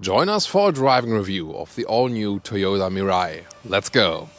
Join us for a driving review of the all-new Toyota Mirai. Let's go!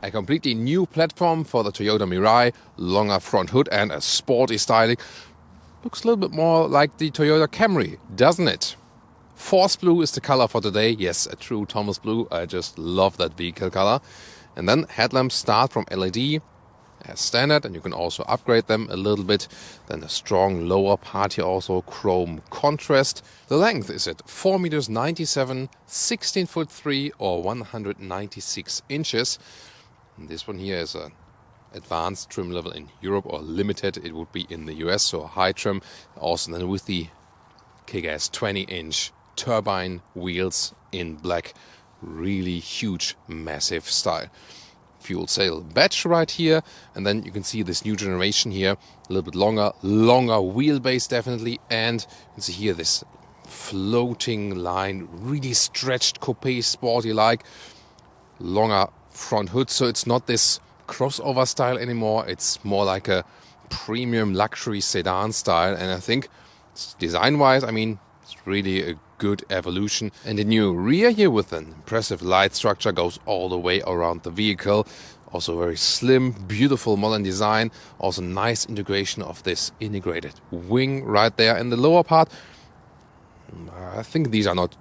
A completely new platform for the Toyota Mirai, longer front hood and a sporty styling. Looks a little bit more like the Toyota Camry, doesn't it? Force blue is the color for today. Yes, a true Thomas blue. I just love that vehicle color. And then headlamps start from LED as standard, and you can also upgrade them a little bit. Then a strong lower part here, also chrome contrast. The length is at 4 meters 97, 16 foot 3 or 196 inches. And this one here is an advanced trim level in Europe, or limited it would be in the US, so a high trim. Also then with the kick-ass 20-inch turbine wheels in black. Really huge, massive style. Fuel cell badge right here, and then you can see this new generation here, a little bit longer wheelbase definitely, and you can see here this floating line, really stretched coupe, sporty-like, longer front hood, so it's not this crossover style anymore. It's more like a premium luxury sedan style, and I think design-wise, I mean, it's really a good evolution. And the new rear here with an impressive light structure goes all the way around the vehicle. Also very slim, beautiful modern design. Also nice integration of this integrated wing right there in the lower part. I think these are not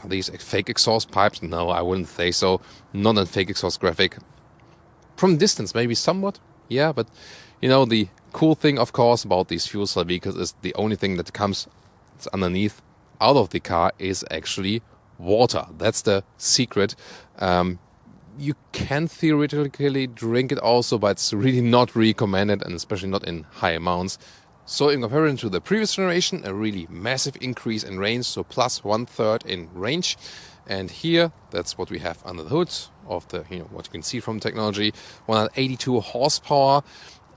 these fake exhaust pipes. No, I wouldn't say so. Not a fake exhaust graphic. From distance, maybe somewhat. Yeah, but you know, the cool thing, of course, about these fuel cell vehicles is the only thing that comes underneath out of the car is actually water. That's the secret. You can theoretically drink it also, but it's really not recommended, and especially not in high amounts. So in comparison to the previous generation, a really massive increase in range, so plus 1/3 in range. And here, that's what we have under the hood of the, what you can see from technology. 182 horsepower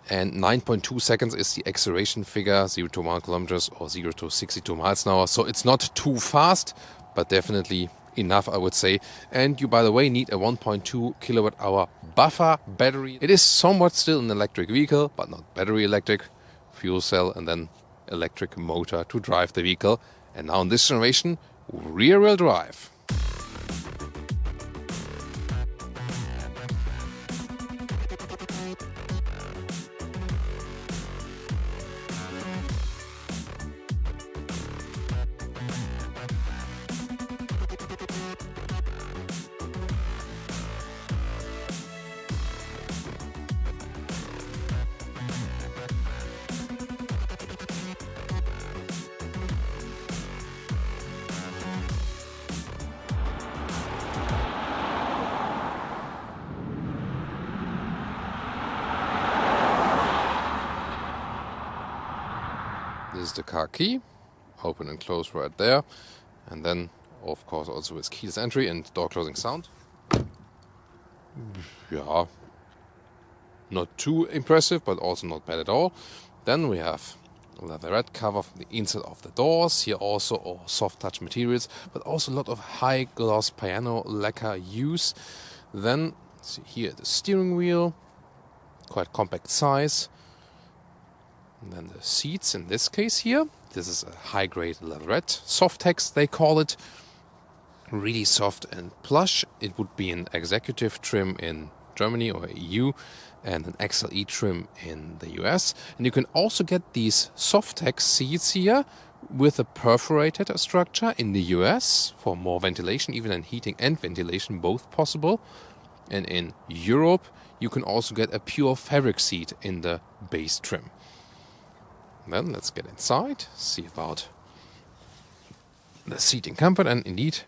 and 9.2 seconds is the acceleration figure, 0 to 1 kilometers or 0 to 62 miles an hour. So it's not too fast, but definitely enough, I would say. And you, by the way, need a 1.2 kilowatt hour buffer battery. It is somewhat still an electric vehicle, but not battery electric. Fuel cell and then electric motor to drive the vehicle. And now in this generation, rear-wheel drive. This is the car key, open and close right there, and then of course also with keyless entry and door closing sound. Yeah, not too impressive, but also not bad at all. Then we have a leatherette cover from the inside of the doors. Here also all soft touch materials, but also a lot of high gloss piano lacquer use. Then see here the steering wheel, quite compact size. And then the seats in this case here. This is a high-grade leatherette. Softex they call it. Really soft and plush. It would be an executive trim in Germany or EU and an XLE trim in the US. And you can also get these Softex seats here with a perforated structure in the US for more ventilation, even in heating and ventilation, both possible. And in Europe, you can also get a pure fabric seat in the base trim. Then let's get inside, see about the seating comfort, and indeed,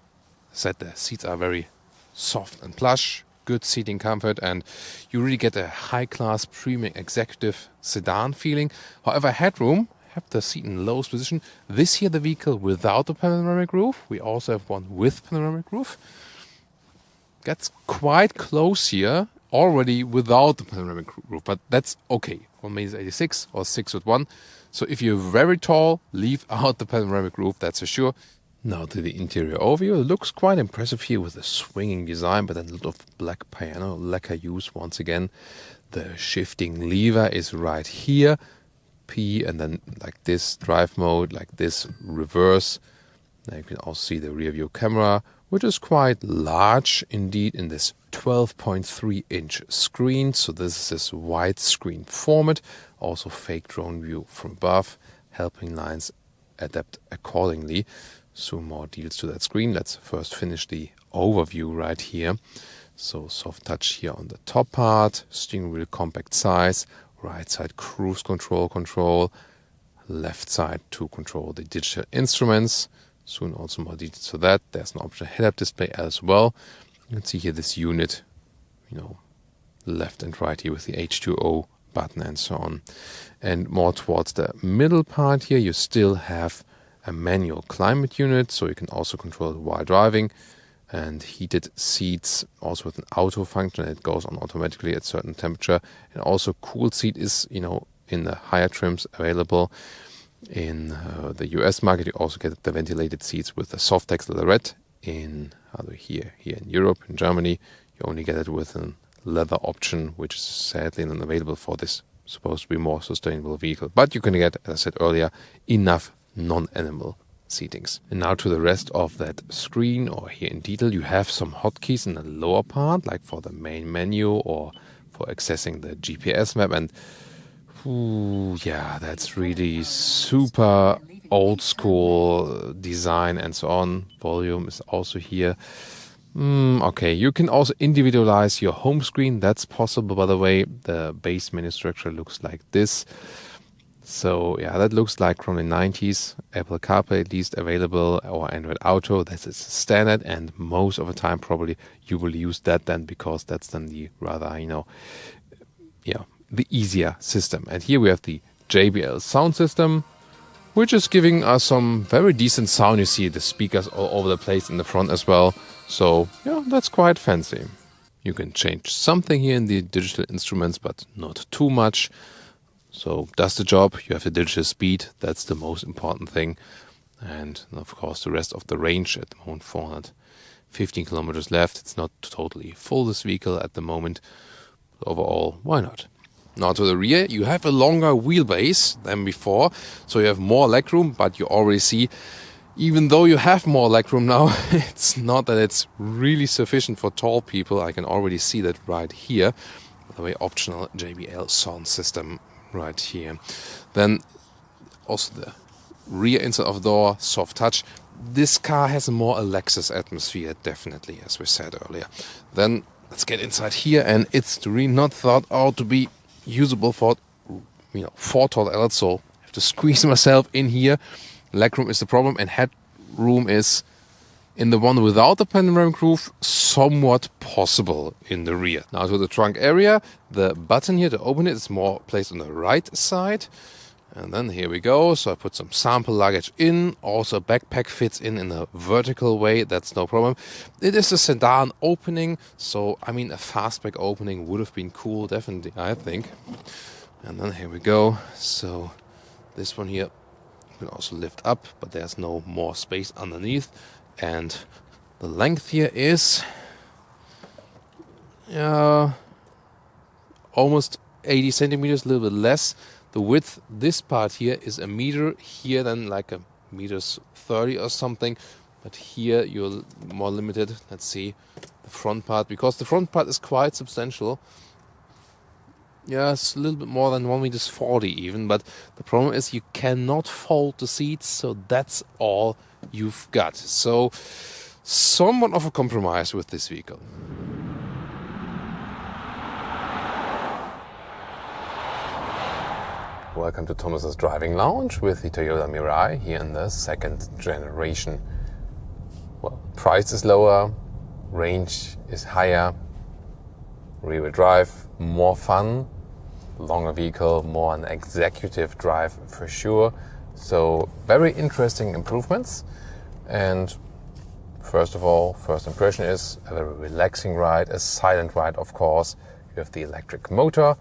said the seats are very soft and plush, good seating comfort, and you really get a high-class premium executive sedan feeling. However, headroom, have the seat in lowest position. This here, the vehicle without the panoramic roof. We also have one with panoramic roof. Gets quite close here, already without the panoramic roof, but that's okay. 1m86 or 6'1". So if you're very tall, leave out the panoramic roof, that's for sure. Now to the interior overview. It looks quite impressive here with the swinging design, but then a lot of black piano lacquer use once again. The shifting lever is right here. P, and then like this drive mode, like this reverse. Now you can also see the rear view camera, which is quite large indeed in this 12.3-inch screen. So this is this widescreen format. Also fake drone view from above, helping lines adapt accordingly. So more deals to that screen. Let's first finish the overview right here. So soft touch here on the top part, steering wheel compact size, right side cruise control, left side to control the digital instruments. Soon also more details to that. There's an optional head-up display as well. You can see here this unit, left and right here with the H2O button and so on. And more towards the middle part here, you still have a manual climate unit, so you can also control it while driving. And heated seats, also with an auto function, it goes on automatically at certain temperature. And also cool seat is, in the higher trims available. In the US market, you also get the ventilated seats with the Softex leatherette. Here in Europe, in Germany, you only get it with a leather option, which is sadly not available for this supposed to be more sustainable vehicle. But you can get, as I said earlier, enough non-animal seatings. And now to the rest of that screen, or here in detail, you have some hotkeys in the lower part, like for the main menu or for accessing the GPS map. And that's really super old school design and so on. Volume is also here. Okay, you can also individualize your home screen. That's possible, by the way. The base menu structure looks like this. So that looks like from the 90s. Apple CarPlay at least available, or Android Auto. That is standard, and most of the time probably you will use that then, because that's then the rather, the easier system. And here we have the JBL sound system, which is giving us some very decent sound. You see the speakers all over the place in the front as well. So that's quite fancy. You can change something here in the digital instruments, but not too much. So does the job. You have the digital speed. That's the most important thing. And of course the rest of the range at the moment, 415 kilometers left. It's not totally full, this vehicle at the moment. Overall, why not? Now to the rear, you have a longer wheelbase than before. So you have more legroom, but you already see, even though you have more legroom now, it's not that it's really sufficient for tall people. I can already see that right here. By the way, optional JBL sound system right here. Then also the rear inside of the door, soft touch. This car has a more Lexus atmosphere, definitely, as we said earlier. Then let's get inside here, and it's really not thought out to be usable for 4 tall adults, so I have to squeeze myself in here. Legroom is the problem, and headroom is, in the one without the panoramic roof, somewhat possible in the rear. Now to the trunk area, the button here to open it is more placed on the right side. And then here we go. So I put some sample luggage in. Also backpack fits in a vertical way. That's no problem. It is a sedan opening. So, a fastback opening would have been cool, definitely, I think. And then here we go. So this one here you can also lift up, but there's no more space underneath. And the length here is almost 80 centimeters, a little bit less. The width, this part here is a meter, here then like a meters 30 or something, but here you're more limited. Let's see the front part, because the front part is quite substantial. It's a little bit more than 1.40 meters even, but the problem is you cannot fold the seats, so that's all you've got. So somewhat of a compromise with this vehicle. Welcome to Thomas's Driving Lounge with the Toyota Mirai here in the second generation. Well, price is lower, range is higher, rear-wheel drive, more fun, longer vehicle, more an executive drive for sure. So very interesting improvements. And first of all, first impression is a very relaxing ride, a silent ride of course. You have the electric motor,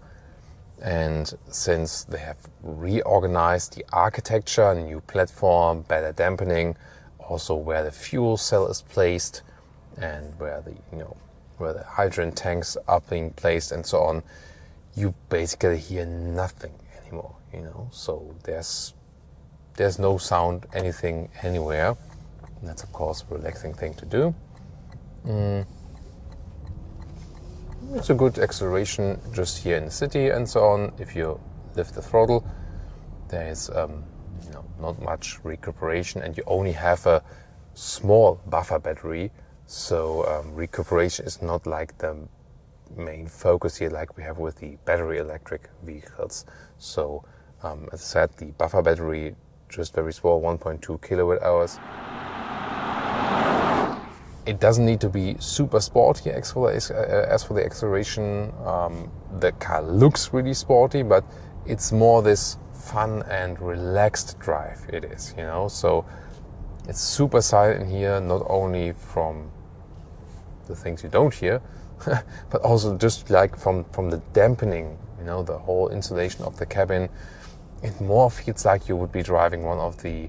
and since they have reorganized the architecture, new platform, better dampening, also where the fuel cell is placed and where the hydrogen tanks are being placed and so on, you basically hear nothing anymore, so there's no sound, anything, anywhere. And that's of course a relaxing thing to do. It's a good acceleration just here in the city and so on. If you lift the throttle, there is not much recuperation, and you only have a small buffer battery, so recuperation is not like the main focus here like we have with the battery electric vehicles. So as I said, the buffer battery just very small, 1.2 kilowatt hours. It doesn't need to be super sporty as for the acceleration. The car looks really sporty, but it's more this fun and relaxed drive it is, so it's super silent here, not only from the things you don't hear, but also just like from the dampening, the whole insulation of the cabin. It more feels like you would be driving one of the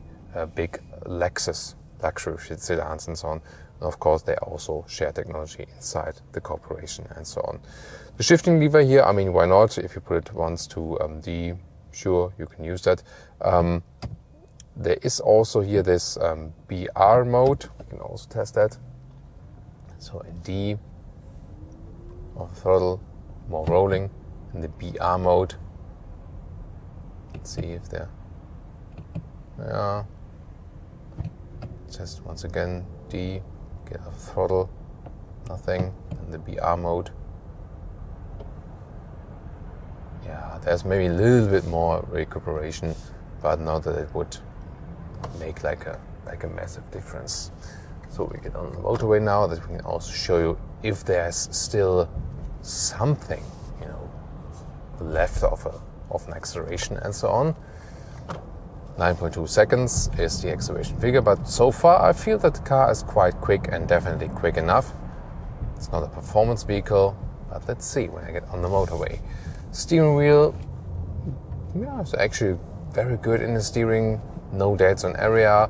big Lexus luxury sedans and so on. And of course, they also share technology inside the corporation and so on. The shifting lever here, why not? If you put it once to D, sure, you can use that. There is also here this BR mode. We can also test that. So in D, more throttle, more rolling. In the BR mode, let's see if they're... Yeah. Just once again, D, get off throttle, nothing. In the BR mode. Yeah, there's maybe a little bit more recuperation, but not that it would make like a massive difference. So we get on the motorway now, that we can also show you if there's still something, left of an acceleration and so on. 9.2 seconds is the acceleration figure, but so far I feel that the car is quite quick and definitely quick enough. It's not a performance vehicle, but let's see when I get on the motorway. Steering wheel, it's actually very good in the steering, no dead zone area,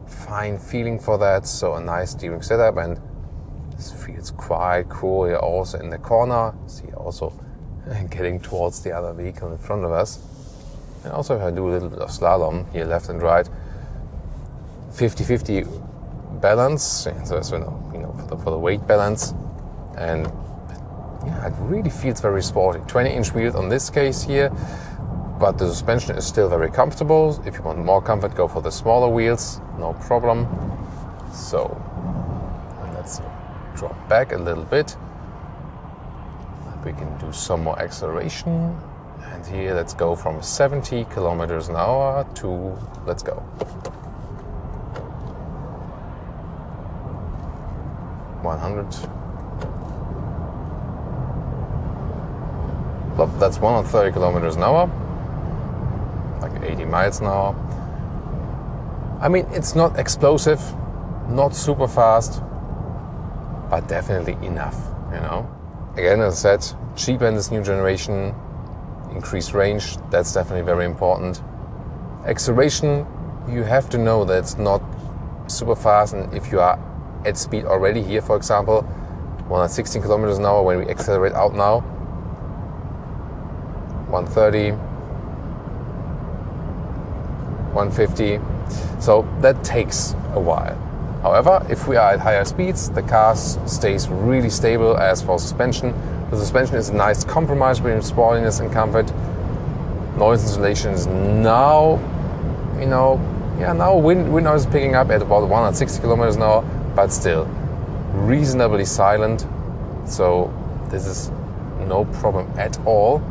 fine feeling for that, so a nice steering setup, and this feels quite cool here also in the corner. See also getting towards the other vehicle in front of us. And also if I do a little bit of slalom here left and right, 50-50 balance, so for the weight balance, and it really feels very sporty. 20-inch wheels on this case here, but the suspension is still very comfortable. If you want more comfort, go for the smaller wheels, no problem. So let's drop back a little bit. We can do some more acceleration. And here, let's go from 70 kilometers an hour to, let's go. 100. Well, that's 130 kilometers an hour. Like 80 miles an hour. It's not explosive, not super fast, but definitely enough, Again, as I said, cheaper in this new generation, increased range, that's definitely very important. Acceleration, you have to know that it's not super fast, and if you are at speed already here, for example, 116 kilometers an hour, when we accelerate out now, 130, 150, so that takes a while. However, if we are at higher speeds, the car stays really stable. As for suspension, the suspension is a nice compromise between sportiness and comfort. Noise insulation is now, now wind noise is picking up at about 160 kilometers an hour, but still reasonably silent. So this is no problem at all.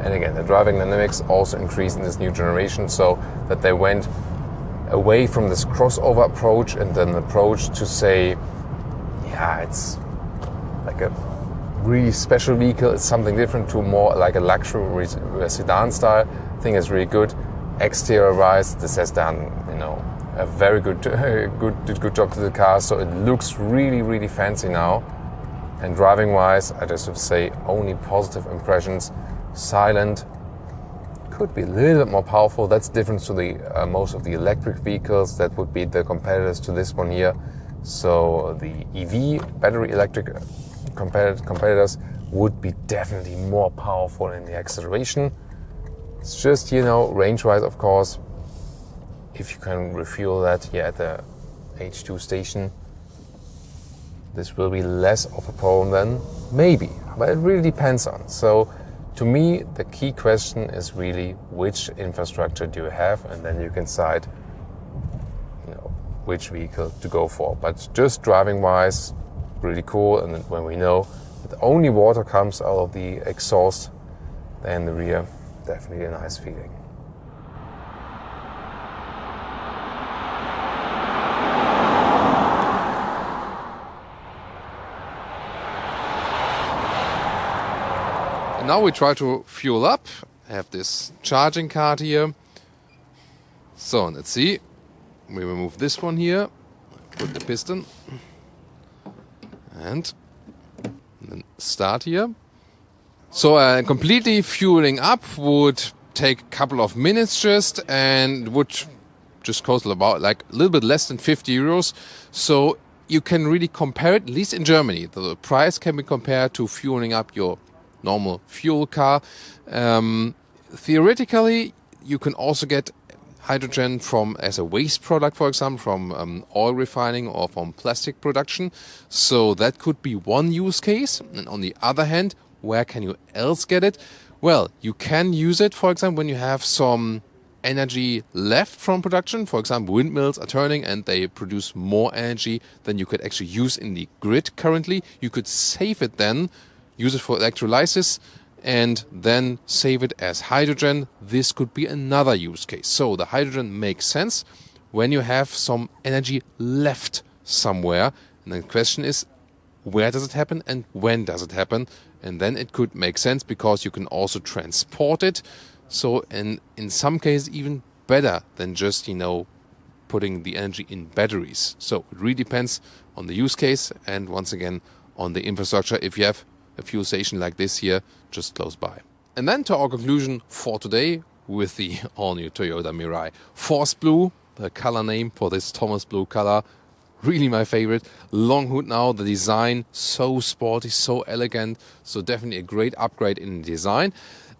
And again, the driving dynamics also increased in this new generation, so that they went away from this crossover approach and then approach to say it's like a really special vehicle. It's something different to more like a luxury sedan style. I think it's really good. Exterior wise, this has done, a very good job to the car. So it looks really, really fancy now. And driving wise, I just would say only positive impressions. Silent, could be a little bit more powerful. That's different to the most of the electric vehicles. That would be the competitors to this one here. So the EV, battery electric competitors would be definitely more powerful in the acceleration. It's just, range-wise, of course, if you can refuel that here at the H2 station, this will be less of a problem then, maybe, but it really depends on. So to me, the key question is really which infrastructure do you have, and then you can decide, which vehicle to go for. But just driving-wise, really cool. And when we know that only water comes out of the exhaust, then the rear, definitely a nice feeling. And now we try to fuel up. I have this charging card here. So let's see. We remove this one here, put the piston, and then start here. So completely fueling up would take a couple of minutes just, and would just cost about like a little bit less than 50 euros. So you can really compare it, at least in Germany. The price can be compared to fueling up your normal fuel car. Theoretically, you can also get hydrogen as a waste product, for example, from oil refining or from plastic production. So that could be one use case. And on the other hand, where can you else get it? Well, you can use it, for example, when you have some energy left from production. For example, windmills are turning and they produce more energy than you could actually use in the grid currently. You could save it then, use it for electrolysis, and then save it as hydrogen. This could be another use case. So the hydrogen makes sense when you have some energy left somewhere. And the question is, where does it happen and when does it happen? And then it could make sense because you can also transport it. So in some cases even better than just, putting the energy in batteries. So it really depends on the use case and once again on the infrastructure if you have a fuel station like this here just close by. And then to our conclusion for today with the all-new Toyota Mirai. Force Blue, the color name for this Thomas Blue color. Really my favorite. Long hood now, the design so sporty, so elegant. So definitely a great upgrade in the design.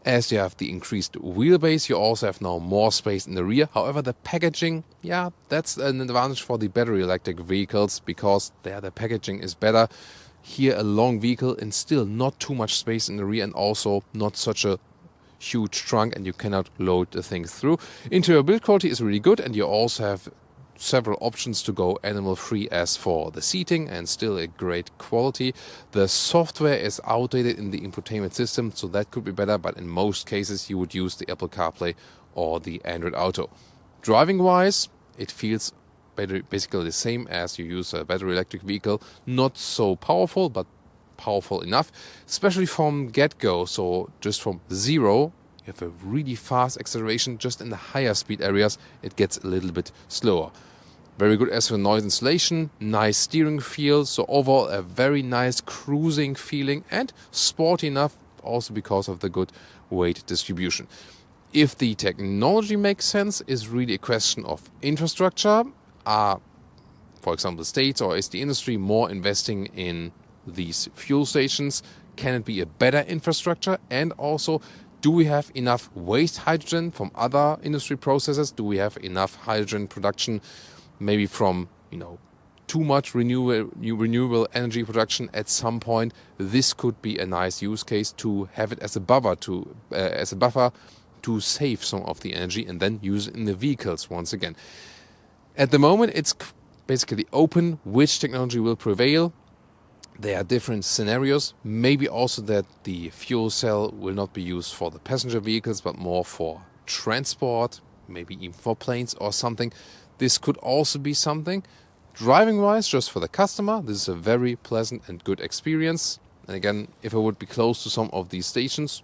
As you have the increased wheelbase, you also have now more space in the rear. However, the packaging, that's an advantage for the battery electric vehicles because there the packaging is better. Here a long vehicle and still not too much space in the rear and also not such a huge trunk and you cannot load the things through. Interior build quality is really good and you also have several options to go animal free as for the seating and still a great quality. The software is outdated in the infotainment system, so that could be better, but in most cases you would use the Apple CarPlay or the Android Auto. Driving wise, it feels basically the same as you use a battery electric vehicle. Not so powerful, but powerful enough, especially from get-go. So just from zero, you have a really fast acceleration. Just in the higher speed areas, it gets a little bit slower. Very good as for noise insulation, nice steering feel. So overall, a very nice cruising feeling and sporty enough also because of the good weight distribution. If the technology makes sense, is really a question of infrastructure. Are, for example, states or is the industry more investing in these fuel stations? Can it be a better infrastructure? And also, do we have enough waste hydrogen from other industry processes? Do we have enough hydrogen production, maybe from too much renewable energy production at some point? This could be a nice use case to have it as a buffer to save some of the energy and then use it in the vehicles once again. At the moment, it's basically open which technology will prevail. There are different scenarios. Maybe also that the fuel cell will not be used for the passenger vehicles, but more for transport, maybe even for planes or something. This could also be something. Driving-wise, just for the customer, this is a very pleasant and good experience. And again, if I would be close to some of these stations,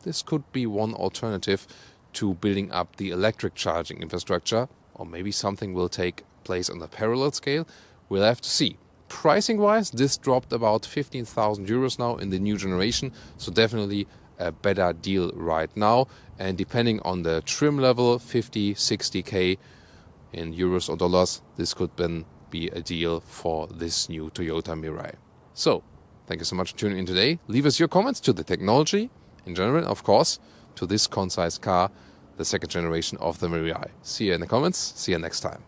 this could be one alternative to building up the electric charging infrastructure, or maybe something will take place on a parallel scale. We'll have to see. Pricing-wise, this dropped about 15,000 euros now in the new generation, so definitely a better deal right now. And depending on the trim level, 50, 60k in euros or dollars, this could then be a deal for this new Toyota Mirai. So, thank you so much for tuning in today. Leave us your comments to the technology in general, of course, to this concise car, the second generation of the Mirai. See you in the comments. See you next time.